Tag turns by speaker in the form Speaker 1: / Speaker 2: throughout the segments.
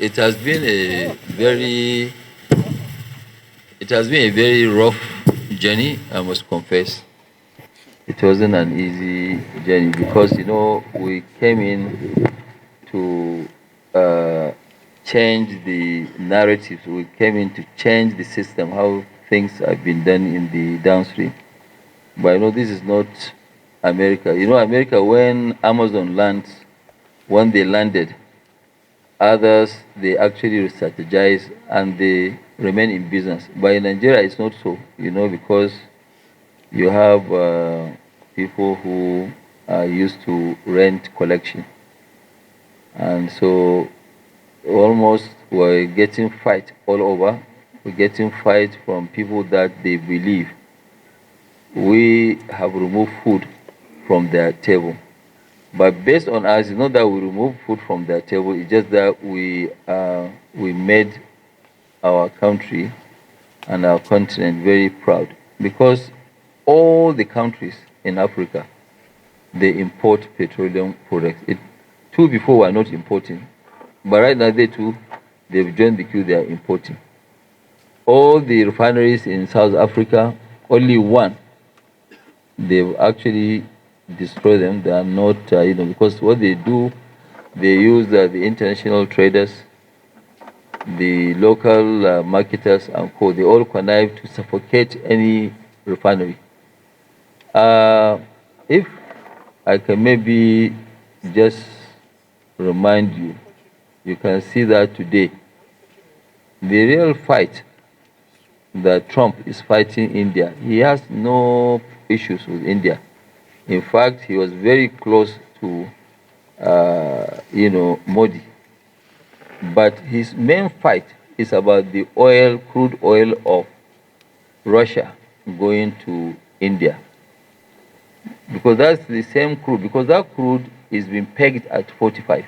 Speaker 1: it has been a very it has been a very rough journey, I must confess. It wasn't an easy journey because we came in to change the narratives. We came in to change the system, how things have been done in the downstream. But this is not America. America, when Amazon lands, when they landed, others they actually strategize and they remain in business. But in Nigeria, it's not so. Because you have people who are used to rent collection, and so almost we're getting fight all over. We're getting fight from people that they believe we have removed food from their table. But based on us, it's not that we remove food from their table. It's just that we made our country and our continent very proud because all the countries in Africa they import petroleum products. Two before were not importing, but right now they too they've joined the queue. They are importing. All the refineries in South Africa, only one they've actually destroyed them. They are not, because what they do, they use the international traders, the local marketers and co. They all connive to suffocate any refinery. If I can maybe just remind you, you can see that today the real fight that Trump is fighting India, he has no issues with India. In fact, he was very close to, Modi. But his main fight is about the oil, crude oil of Russia going to India. Because that's the same crude, because that crude is being pegged at 45.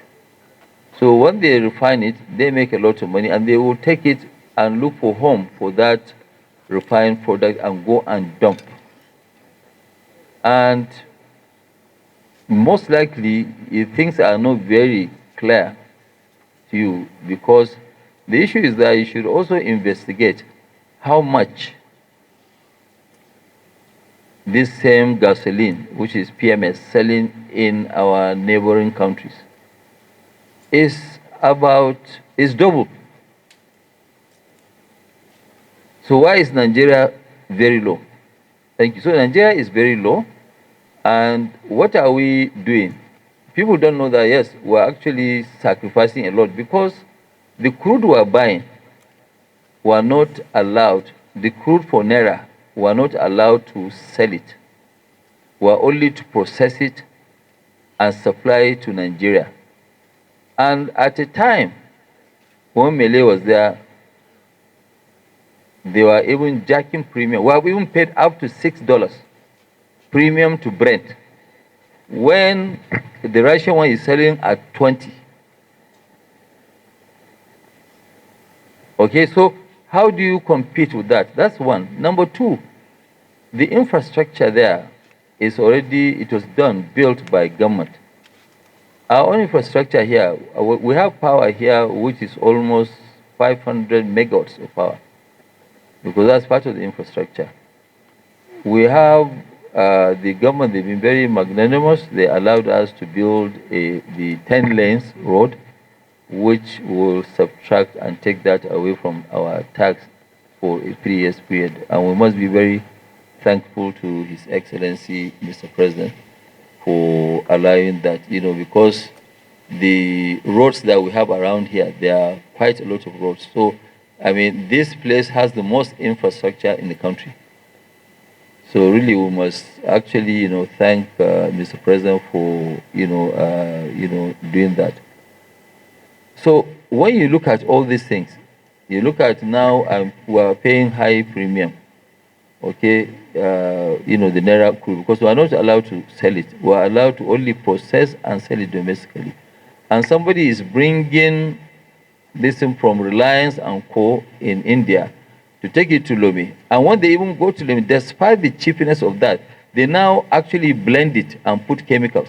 Speaker 1: So when they refine it, they make a lot of money and they will take it and look for home for that refined product and go and dump. And most likely, if things are not very clear to you, because the issue is that you should also investigate how much this same gasoline, which is PMS, selling in our neighboring countries, is double. So why is Nigeria very low? Thank you. So Nigeria is very low, and what are we doing? People don't know that, yes, we're actually sacrificing a lot because the crude we're buying were not allowed, the crude for Naira were not allowed to sell it. Were only to process it and supply it to Nigeria. And at a time when Mele was there, they were even jacking premium. We have even paid up to $6 premium to Brent, when the Russian one is selling at 20. Okay, so how do you compete with that? That's one. Number two, the infrastructure there is already, it was done, built by government. Our own infrastructure here, we have power here which is almost 500 megawatts of power, because that's part of the infrastructure. We have the government, they've been very magnanimous. They allowed us to build the 10 lanes road, which will subtract and take that away from our tax for a 3 years period. And we must be very thankful to His Excellency, Mr. President, for allowing that, because the roads that we have around here, there are quite a lot of roads. So, I mean, this place has the most infrastructure in the country. So really, we must actually, thank Mr. President for, doing that. So when you look at all these things, you look at now we are paying high premium, okay, the Naira crude, because we are not allowed to sell it. We are allowed to only process and sell it domestically. And somebody is bringing this thing from Reliance and Co. in India to take it to Lome. And when they even go to Lome, despite the cheapness of that, they now actually blend it and put chemicals.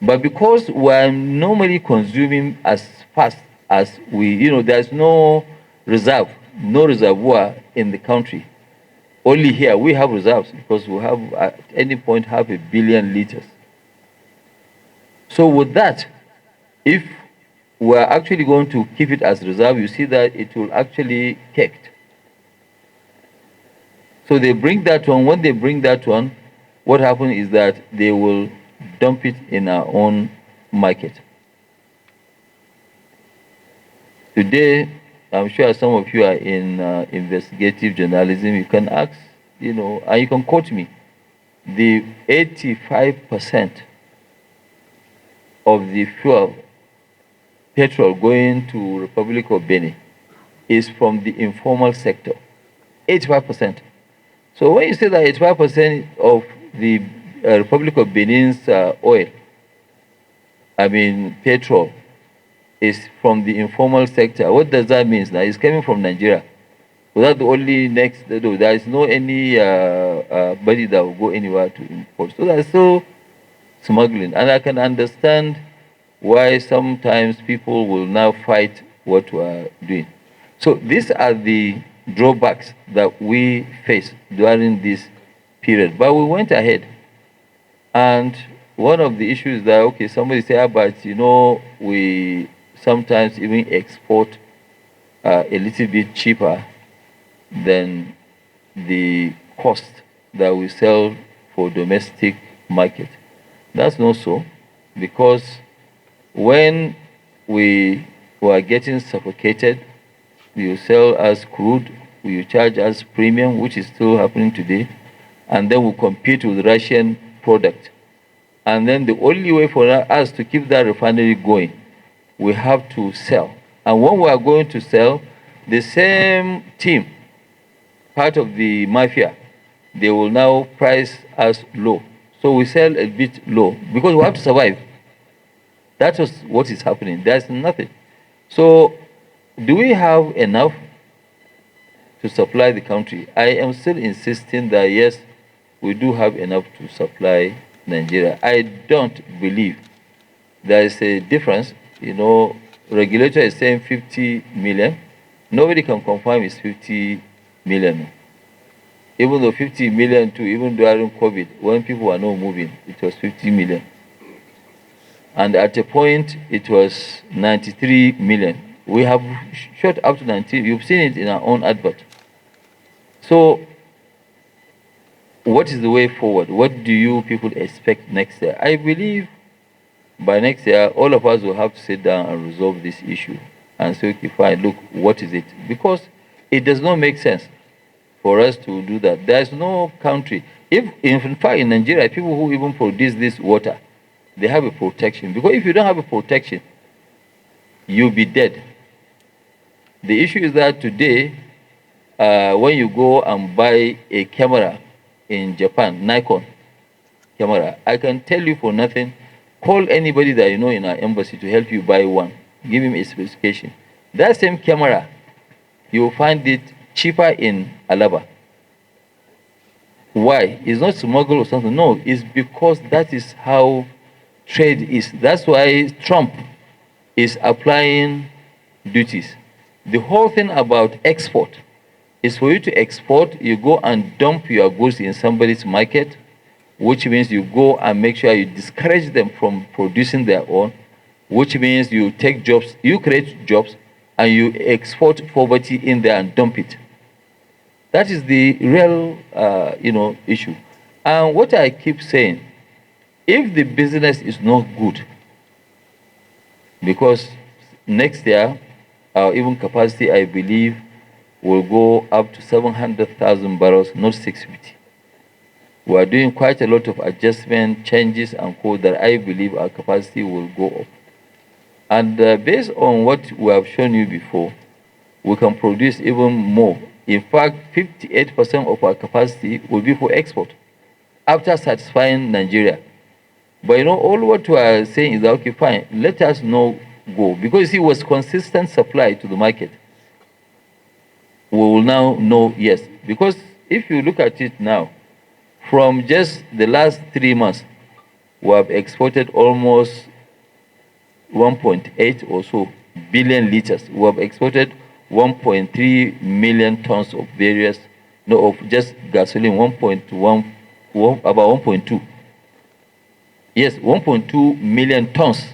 Speaker 1: But because we're normally consuming as fast as we, there's no reserve, no reservoir in the country. Only here we have reserves because we have at any point 500 million liters. So with that, if we're actually going to keep it as reserve, you see that it will actually caked. So they bring that one. When they bring that one, what happens is that they will dump it in our own market. Today, I'm sure some of you are in investigative journalism. You can ask, and you can quote me. The 85% of the fuel, petrol going to Republic of Benin is from the informal sector. 85%. So when you say that 85% of the Republic of Benin's oil, petrol, is from the informal sector, what does that mean? Now it's coming from Nigeria. So that's the only next. There is no any body that will go anywhere to import. So that's still smuggling, and I can understand why sometimes people will now fight what we are doing. So these are the drawbacks that we face during this period. But we went ahead, and one of the issues that, okay, somebody say, but we sometimes even export a little bit cheaper than the cost that we sell for domestic market. That's not so, because when we were getting suffocated, you sell us crude, you charge us premium, which is still happening today, and then we compete with Russian product. And then the only way for us to keep that refinery going, we have to sell. And when we are going to sell, the same team, part of the mafia, they will now price us low. So we sell a bit low because we have to survive. That is what is happening. There's nothing. So do we have enough to supply the country? I am still insisting that yes, we do have enough to supply Nigeria. I don't believe there is a difference. Regulator is saying 50 million. Nobody can confirm it's 50 million. Even though 50 million too, even during COVID, when people were not moving, it was 50 million. And at a point, it was 93 million. We have shot up to 90. You've seen it in our own advert. So what is the way forward? What do you people expect next year? I believe by next year, all of us will have to sit down and resolve this issue and say, okay, fine, look, what is it? Because it does not make sense for us to do that. There's no country. If, in fact, in Nigeria, people who even produce this water, they have a protection. Because if you don't have a protection, you'll be dead. The issue is that today, when you go and buy a camera in Japan, Nikon camera, I can tell you for nothing, call anybody that you know in our embassy to help you buy one. Give him a specification. That same camera, you will find it cheaper in Alaba. Why? It's not smuggled or something. No, it's because that is how trade is. That's why Trump is applying duties. The whole thing about export is for you to export, you go and dump your goods in somebody's market, which means you go and make sure you discourage them from producing their own, which means you take jobs, you create jobs, and you export poverty in there and dump it. That is the real, issue. And what I keep saying, if the business is not good, because next year, our even capacity, I believe, will go up to 700,000 barrels, not 650. We are doing quite a lot of adjustment, changes, and code that I believe our capacity will go up. And based on what we have shown you before, we can produce even more. In fact, 58% of our capacity will be for export after satisfying Nigeria. But all what we are saying is that, okay, fine, let us not go. Because it was consistent supply to the market. We will now know, yes. Because if you look at it now, from just the last 3 months, we have exported almost 1.8 or so billion liters. We have exported 1.3 million tons of various, no, of just gasoline, 1.1, about 1.2. Yes, 1.2 million tons.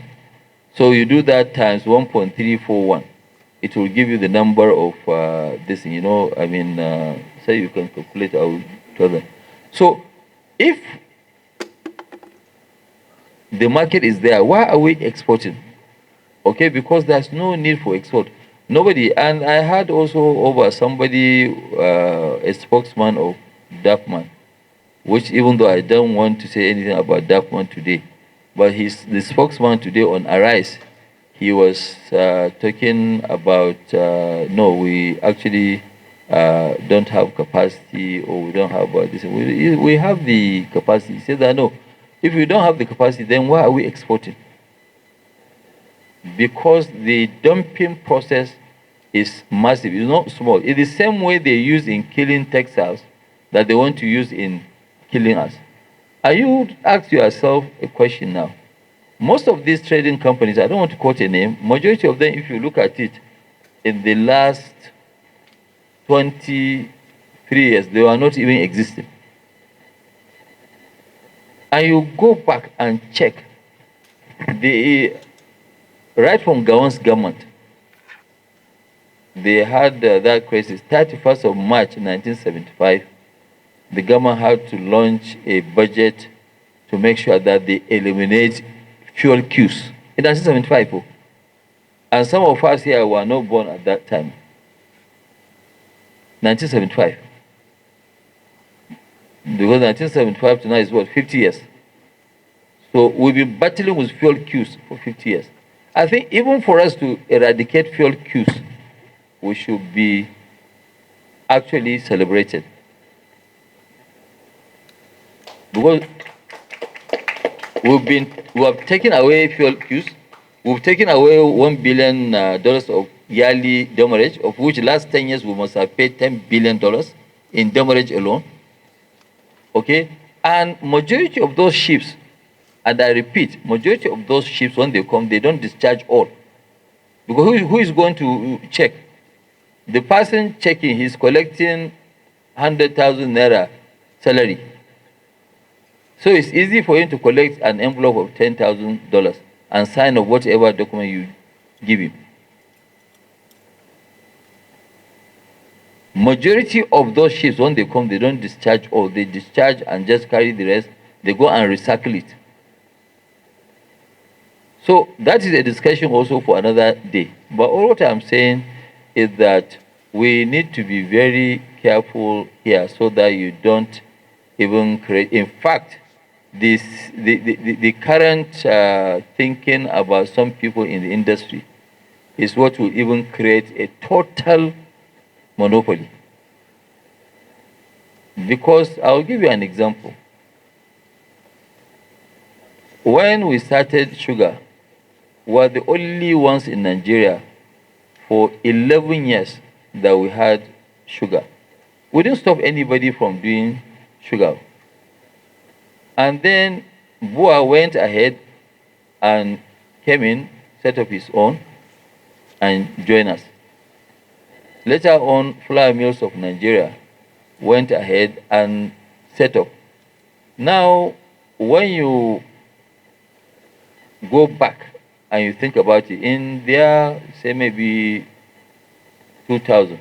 Speaker 1: So you do that times 1.341. It will give you the number of this, I mean, say you can calculate out further. So if the market is there, why are we exporting? Okay, because there's no need for export. Nobody, and I had also over somebody, a spokesman of DAFMAN, which even though I don't want to say anything about DAFMAN today, but he's the spokesman today on Arise. He was talking about, no, we actually don't have capacity, or we don't have this. We have the capacity. He said that, no, if we don't have the capacity, then why are we exporting? Because the dumping process is massive. It's not small. It's the same way they use in killing textiles that they want to use in killing us. And you would ask yourself a question now. Most of these trading companies, I don't want to quote a name, majority of them, if you look at it, in the last 23 years, they were not even existing. And you go back and check, right from Gabon's government, they had that crisis. 31st of March 1975, the government had to launch a budget to make sure that they eliminate fuel queues in 1975. Oh. And some of us here were not born at that time. 1975. Because 1975 to now is what, 50 years. So we've been battling with fuel queues for 50 years. I think even for us to eradicate fuel queues, we should be actually celebrated. Because we have taken away fuel queues, we've taken away $1 billion of yearly demurrage, of which last 10 years we must have paid $10 billion in demurrage alone. Okay? And majority of those ships, and I repeat, majority of those ships, when they come, they don't discharge all. Because who is going to check? The person checking, he's collecting 100,000 naira salary. So it's easy for him to collect an envelope of $10,000 and sign of whatever document you give him. Majority of those ships, when they come, they don't discharge all. They discharge and just carry the rest. They go and recycle it. So that is a discussion also for another day. But all what I'm saying is that we need to be very careful here so that you don't even create. In fact, the current thinking about some people in the industry is what will even create a total monopoly. Because I'll give you an example. When we started sugar, we were the only ones in Nigeria for 11 years that we had sugar. We didn't stop anybody from doing sugar. And then Bua went ahead and came in, set up his own, and joined us. Later on, Flour Mills of Nigeria went ahead and set up. Now, when you go back and you think about it, in there, say maybe 2000,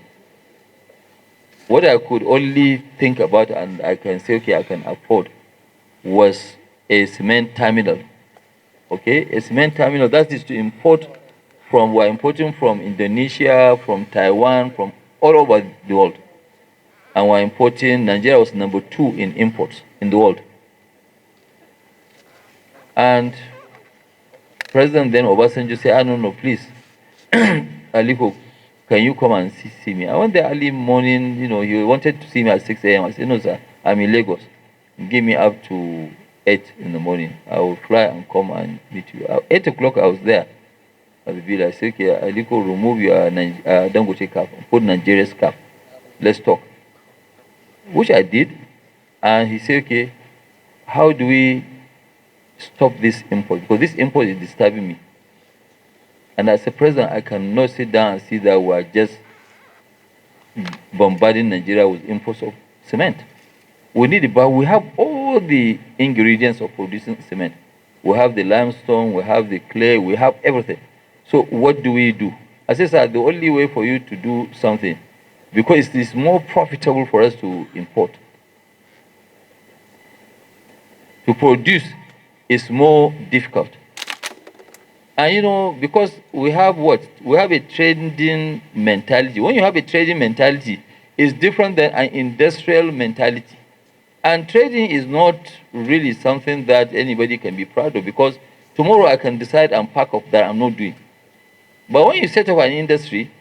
Speaker 1: what I could only think about and I can say, okay, I can afford, was a cement terminal. Okay, a cement terminal, that is to import from, we're importing from Indonesia, from Taiwan, from all over the world. And we're importing, Nigeria was number 2 in imports in the world. And President then Obasanjo said, no, please, Aliko, can you come and see me? I went there early morning, he wanted to see me at 6 a.m. I said, no, sir, I'm in Lagos. Give me up to 8 in the morning. I will fly and come and meet you. At 8 o'clock, I was there at the village. I said, okay, Aliko, remove your Dangote cap, put Nigeria's cap. Let's talk. Which I did. And he said, okay, how do we stop this import? Because this import is disturbing me. And as a president, I cannot sit down and see that we are just bombarding Nigeria with imports of cement. We need it, but we have all the ingredients of producing cement. We have the limestone, we have the clay, we have everything. So what do we do? As I said, the only way for you to do something, because it is more profitable for us to import. To produce is more difficult. And you know, because we have what? We have a trading mentality. When you have a trading mentality, it's different than an industrial mentality. And trading is not really something that anybody can be proud of, because tomorrow I can decide and pack up that I'm not doing. But when you set up an industry,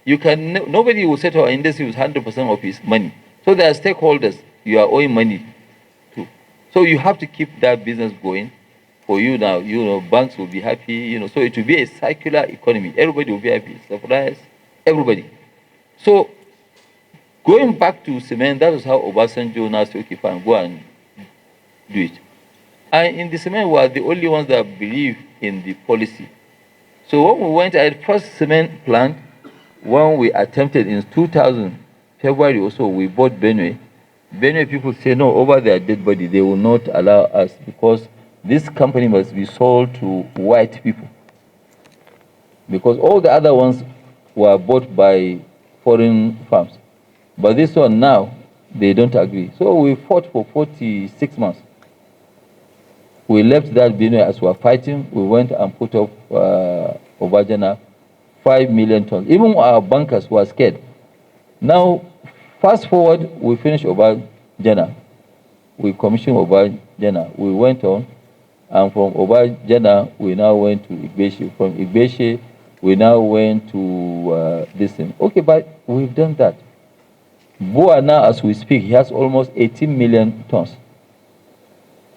Speaker 1: you can nobody will set up an industry with 100% of his money. So there are stakeholders you are owing money to. So you have to keep that business going. For you now, you know, banks will be happy, you know, so it will be a circular economy. Everybody will be happy, suppliers, everybody. So going back to cement, that was how Obasanjo now said, okay, fine, go and do it. And in the cement, we are the only ones that believe in the policy. So when we went at first cement plant, when we attempted in 2000, February or so, we bought Benue. Benue people say, no, over their dead body, they will not allow us, because this company must be sold to white people. Because all the other ones were bought by foreign firms. But this one now, they don't agree. So we fought for 46 months. We left that Benue as we were fighting. We went and put up Obajana 5 million tons. Even our bankers were scared. Now, fast forward, we finished Obajana. We commissioned Obajana. We went on. And from Obajana, we now went to Igbeshi. From Igbeshi, we now went to this thing. Okay, but we've done that. Boa now, as we speak, he has almost 18 million tons.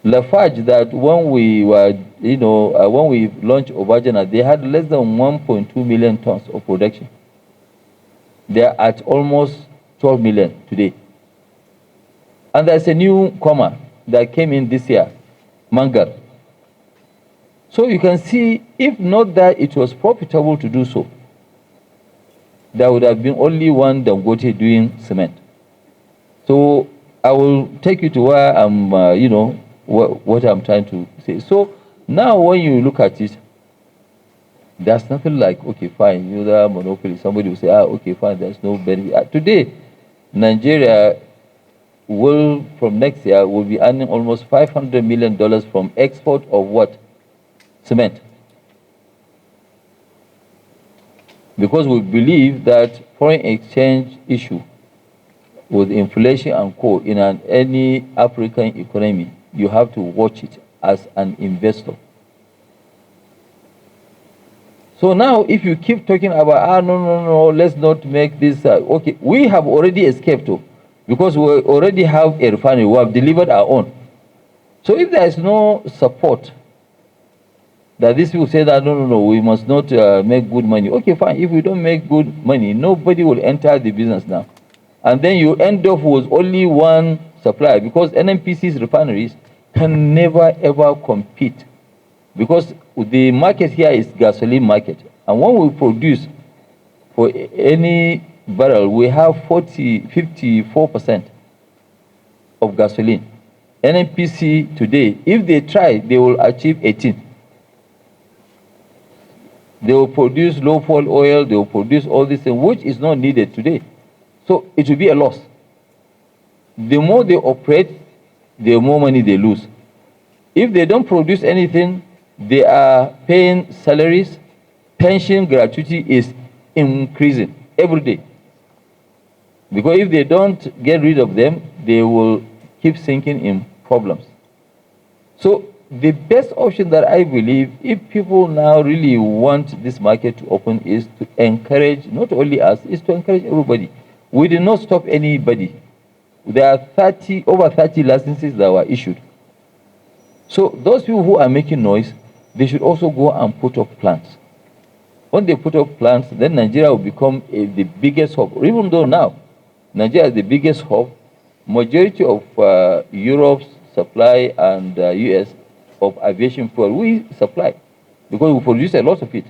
Speaker 1: Lafarge, that when we were, you know, when we launched Obajana, they had less than 1.2 million tons of production. They are at almost 12 million today. And there's a newcomer that came in this year, Mangar. So you can see, if not that it was profitable to do so, there would have been only one Dangote doing cement. So I will take you to where I'm, you know, what I'm trying to say. So now when you look at it, there's nothing like, okay, fine, you're the monopoly. Somebody will say, okay, fine, there's no benefit. Today, Nigeria will, from next year, will be earning almost $500 million from export of what? Cement. Because we believe that foreign exchange issue with inflation and co in any African economy, you have to watch it as an investor. So now if you keep talking about, no, let's not make this, okay, we have already escaped because we already have a refinery, we have delivered our own. So if there is no support, that these people say that, no, we must not make good money. Okay, fine. If we don't make good money, nobody will enter the business now. And then you end up with only one supplier, because NNPC's refineries can never, ever compete. Because the market here is gasoline market. And when we produce for any barrel, we have 54% of gasoline. NNPC today, if they try, they will achieve 18. They will produce low-fall oil, they will produce all this, which is not needed today. So it will be a loss. The more they operate, the more money they lose. If they don't produce anything, they are paying salaries, pension gratuity is increasing every day. Because if they don't get rid of them, they will keep sinking in problems. So the best option that I believe, if people now really want this market to open, is to encourage, not only us, is to encourage everybody. We did not stop anybody. There are over 30 licenses that were issued. So those people who are making noise, they should also go and put up plants. When they put up plants, then Nigeria will become the biggest hub. Even though now, Nigeria is the biggest hub, majority of Europe's supply and US of aviation fuel, we supply, because we produce a lot of it.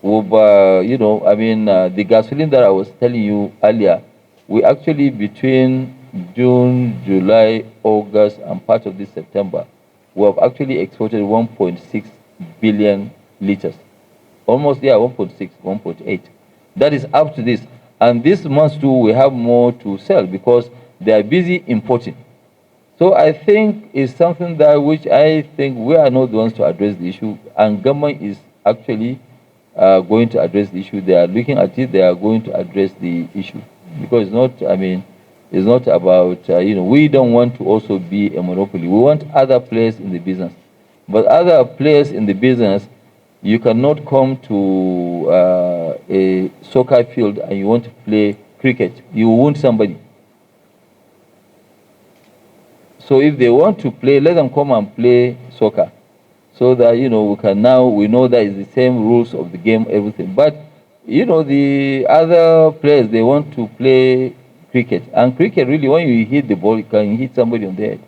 Speaker 1: you know, I mean, the gasoline that I was telling you earlier, we actually between June, July, August, and part of this September, we have actually exported 1.6 billion liters. Almost, yeah, 1.6, 1.8. That is up to this. And this month too, we have more to sell because they are busy importing. So I think it's something that which I think we are not the ones to address the issue, and government is actually going to address the issue. They are looking at it. They are going to address the issue because it's not. I mean, it's not about you know. We don't want to also be a monopoly. We want other players in the business, but other players in the business, you cannot come to a soccer field and you want to play cricket. You want somebody. So if they want to play, let them come and play soccer, so that you know we know that it's the same rules of the game, everything. But you know the other players they want to play cricket, and cricket really when you hit the ball, you can hit somebody on the head.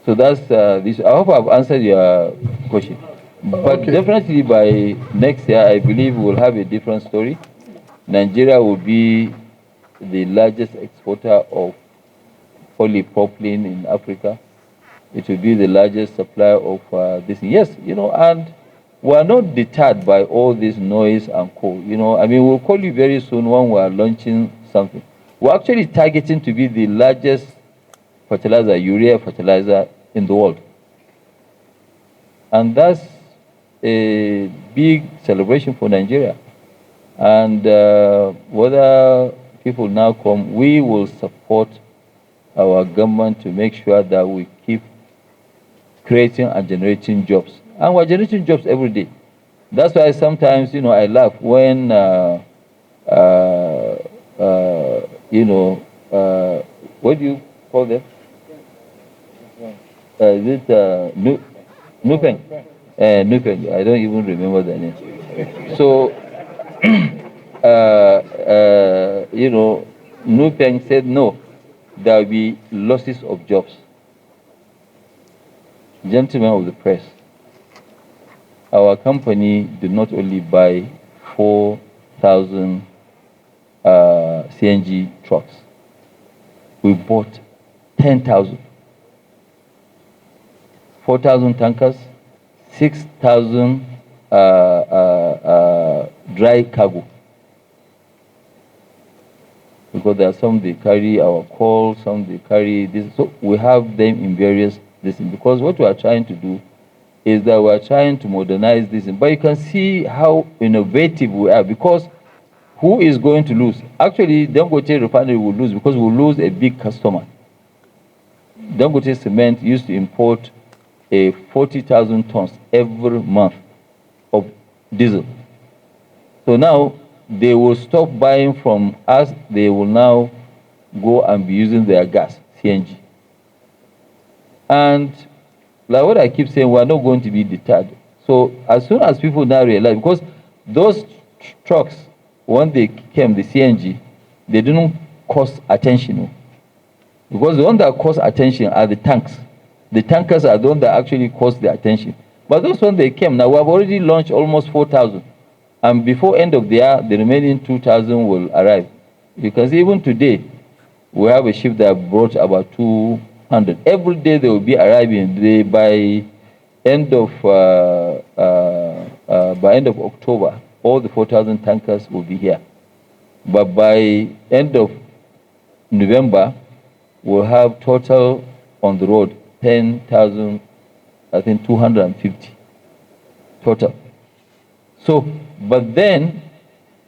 Speaker 1: So that's this. I hope I've answered your question. But okay. Definitely by next year, I believe we'll have a different story. Nigeria will be the largest exporter of polypropylene in Africa. It will be the largest supplier of this. Yes, you know, and we are not deterred by all this noise and call. You know, I mean, we'll call you very soon when we are launching something. We're actually targeting to be the largest fertilizer, urea fertilizer in the world. And that's a big celebration for Nigeria. And whether people now come, we will support our government to make sure that we keep creating and generating jobs. And we're generating jobs every day. That's why sometimes, you know, I laugh when, you know, what do you call them? Is it Nupeng? Nupeng. I don't even remember the name. So, you know, Nupeng said no, there will be losses of jobs. Gentlemen of the press, our company did not only buy 4,000 CNG trucks, we bought 10,000. 4,000 tankers, 6,000 dry cargo. Because there are some they carry our coal, some they carry this. So we have them in various this. Because what we are trying to do is that we are trying to modernize this. But you can see how innovative we are, because who is going to lose? Actually, Dangote refinery will lose because we'll lose a big customer. Dangote Cement used to import 40,000 tons every month of diesel. So now they will stop buying from us. They will now go and be using their gas, CNG. And like what I keep saying, we're not going to be deterred. So as soon as people now realize, because those trucks, when they came, the CNG, they didn't cost attention. Because the one that cost attention are the tanks. The tankers are the one that actually cost the attention. But those when they came, now we have already launched almost 4,000. And before end of the year, the remaining 2,000 will arrive. You can see even today, we have a ship that brought about 200. Every day they will be arriving. By end of October, all the 4,000 tankers will be here. But by end of November, we'll have total on the road 10,000, I think 250 total. So, but then,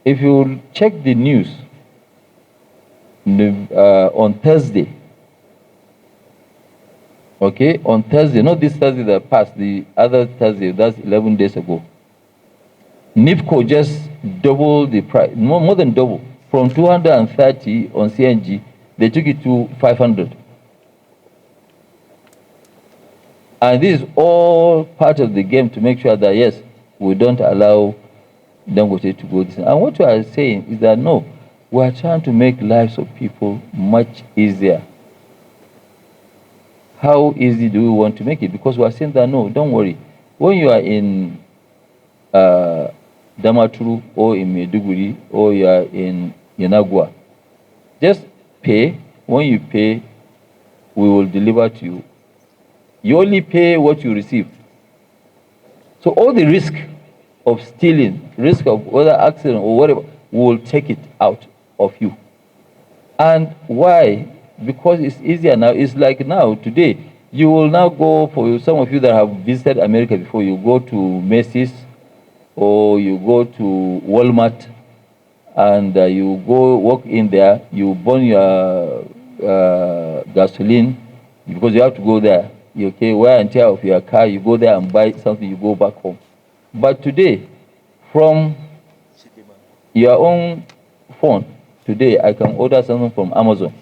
Speaker 1: if you check the news on Thursday, okay, on Thursday, not this Thursday that passed, the other Thursday, that's 11 days ago, NIPCO just doubled the price, more than double. From 230 on CNG, they took it to 500. And this is all part of the game to make sure that, yes, we don't allow Dangote to go this. And what we are saying is that, no, we are trying to make lives of people much easier. How easy do we want to make it? Because we are saying that, no, don't worry. When you are in Damaturu or in Maiduguri or you are in Yanagua, just pay. When you pay, we will deliver to you. You only pay what you receive. So all the risk of stealing, risk of whether accident or whatever, we will take it out of you. And why? Because it's easier now. It's like now, today, you will now go, for some of you that have visited America before, you go to Macy's or you go to Walmart and you go walk in there, you burn your gasoline because you have to go there. You okay, wear and tear of your car, you go there and buy something, you go back home. But today, from your own phone, today I can order something from Amazon.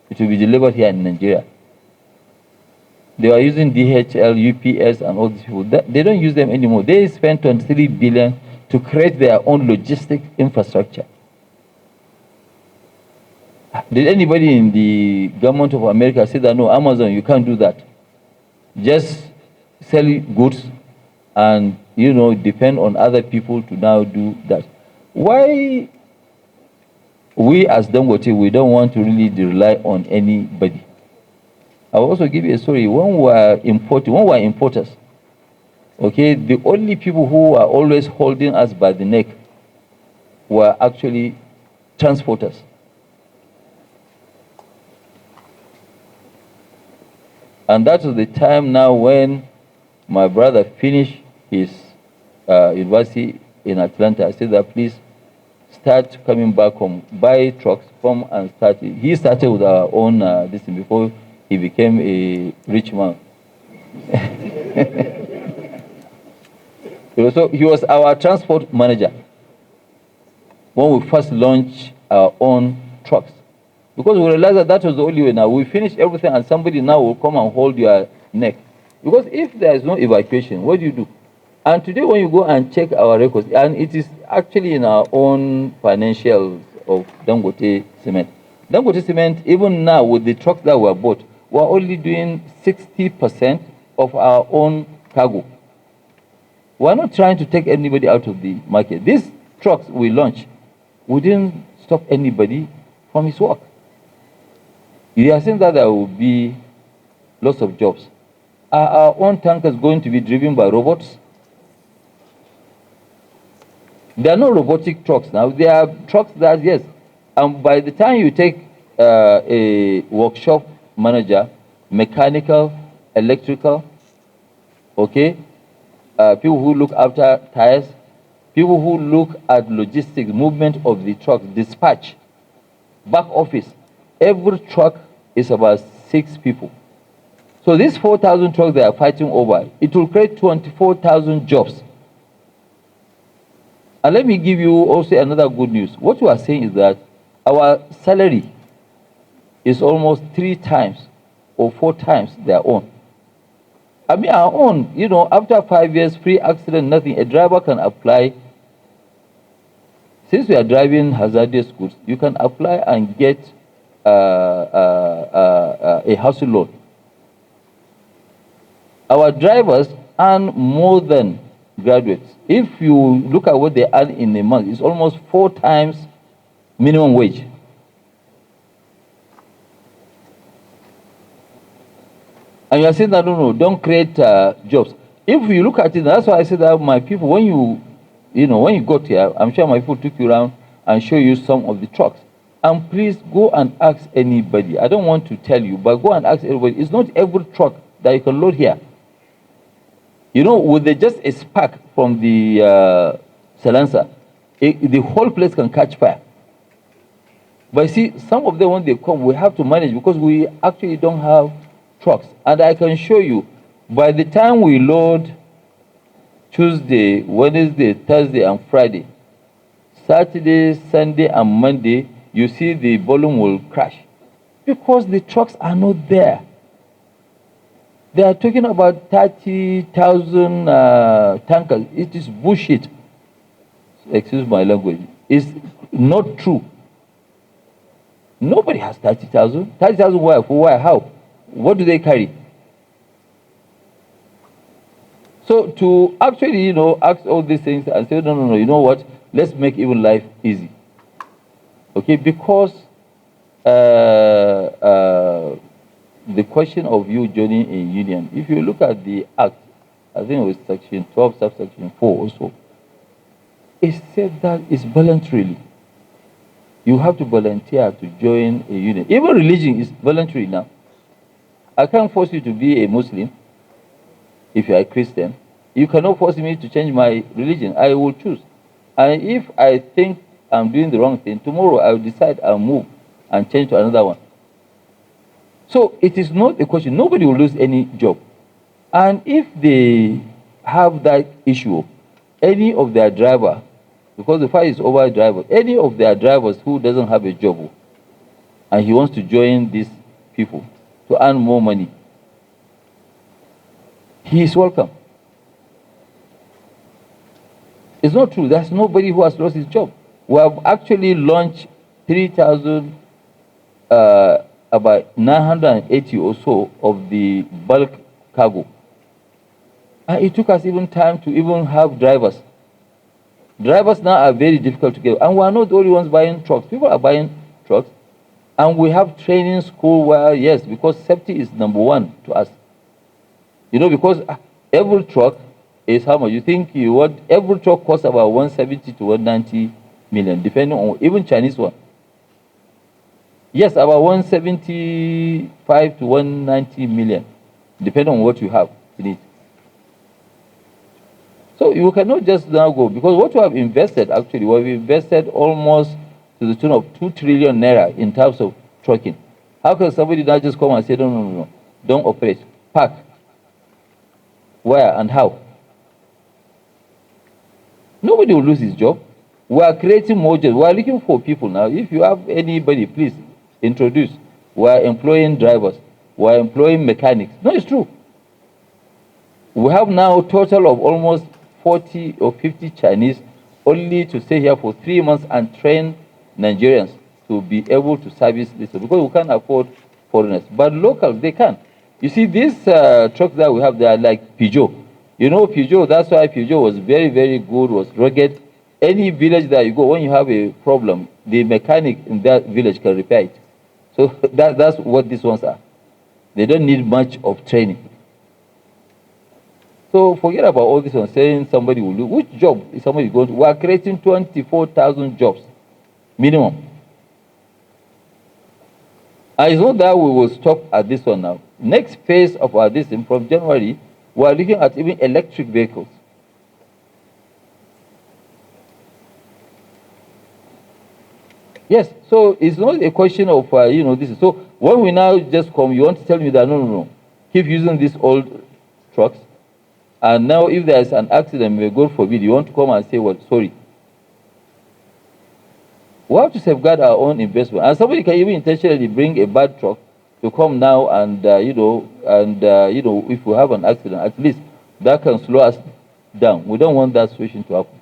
Speaker 1: It will be delivered here in Nigeria. They are using DHL, UPS, and all these people. They don't use them anymore. They spend 23 billion to create their own logistic infrastructure. Did anybody in the government of America say that, no, Amazon, you can't do that? Just sell goods and, depend on other people to now do that. Why we as Dangote, we don't want to really rely on anybody? I'll also give you a story. When we were importers, okay, the only people who were always holding us by the neck were actually transporters. And that was the time now when my brother finished his university in Atlanta. I said that, please start coming back home, buy trucks, come and start. He started with our own this thing before he became a rich man. So he was our transport manager when we first launched our own trucks. Because we realized that that was the only way. Now we finish everything and somebody now will come and hold your neck. Because if there is no evacuation, what do you do? And today when you go and check our records, and it is actually in our own financials of Dangote Cement. Dangote Cement, even now with the trucks that were bought, we're only doing 60% of our own cargo. We're not trying to take anybody out of the market. These trucks we launched, we didn't stop anybody from his work. You are saying that there will be lots of jobs. Are our own tankers going to be driven by robots? There are no robotic trucks now. There are trucks that, yes, and by the time you take a workshop manager, mechanical, electrical, okay, people who look after tires, people who look at logistics, movement of the trucks, dispatch, back office, every truck is about 6 people. So these 4,000 trucks they are fighting over, it will create 24,000 jobs. And let me give you also another good news. What we are saying is that our salary is almost 3 times or 4 times their own. I mean, our own, after 5 years, free accident, nothing, a driver can apply. Since we are driving hazardous goods, you can apply and get a housing loan. Our drivers earn more than graduates. If you look at what they earn in a month, it's almost 4 times minimum wage. And you are saying that, no, don't create jobs. If you look at it, that's why I said that my people, when you got here, I'm sure my people took you around and show you some of the trucks. And please go and ask anybody. I don't want to tell you, but go and ask everybody. It's not every truck that you can load here. With just a spark from the silencer, the whole place can catch fire. But see, some of them, when they come, we have to manage because we actually don't have trucks. And I can show you, by the time we load Tuesday, Wednesday, Thursday, and Friday, Saturday, Sunday, and Monday, you see the volume will crash because the trucks are not there. They are talking about 30,000 tankers. It is bullshit. Excuse my language. It's not true. Nobody has 30,000. 30,000 why? For why? How? What do they carry? So to actually, ask all these things and say, no, no, no, you know what? Let's make even life easy. Okay, because the question of you joining a union, if you look at the act, I think it was section 12, subsection 4 also, it said that it's voluntarily. You have to volunteer to join a union. Even religion is voluntary now. I can't force you to be a Muslim if you are a Christian. You cannot force me to change my religion. I will choose. And if I think I'm doing the wrong thing, tomorrow I will decide I'll move and change to another one. So it is not a question. Nobody will lose any job. And if they have that issue, any of their driver, because the fight is over driver, any of their drivers who doesn't have a job and he wants to join these people to earn more money, he is welcome. It's not true. There's nobody who has lost his job. We have actually launched 3,000, about 980 or so of the bulk cargo. And it took us even time to even have drivers. Drivers now are very difficult to get. And we are not the only ones buying trucks. People are buying trucks. And we have training school where, yes, because safety is number one to us. Because every truck is how much? You think every truck costs about 170 to 190 million, depending on even Chinese one. Yes, about 175 to 190 million, depending on what you have in it. So you cannot just now go, because what you have invested, actually, we have invested almost to the tune of 2 trillion naira in terms of trucking. How can somebody now just come and say, no, no, no, no, don't operate, park? Where and how? Nobody will lose his job. We are creating more jobs. We are looking for people now. If you have anybody, please introduce. We are employing drivers. We are employing mechanics. No, it's true. We have now a total of almost 40 or 50 Chinese only to stay here for 3 months and train Nigerians to be able to service this, because we can't afford foreigners. But locals, they can. You see, these trucks that we have, they are like Peugeot. Peugeot, that's why Peugeot was very, very good, was rugged. Any village that you go, when you have a problem, the mechanic in that village can repair it. So that's what these ones are. They don't need much of training. So forget about all this one, saying somebody will do. Which job is somebody going to? We are creating 24,000 jobs, minimum. And it's not that we will stop at this one now. Next phase of our system, from January, we are looking at even electric vehicles. Yes, so it's not a question of, this. So when we now just come, you want to tell me that, no, no, no, keep using these old trucks. And now if there's an accident, may God forbid, you want to come and say, well, sorry. We have to safeguard our own investment. And somebody can even intentionally bring a bad truck to come now and, if we have an accident, at least that can slow us down. We don't want that situation to happen.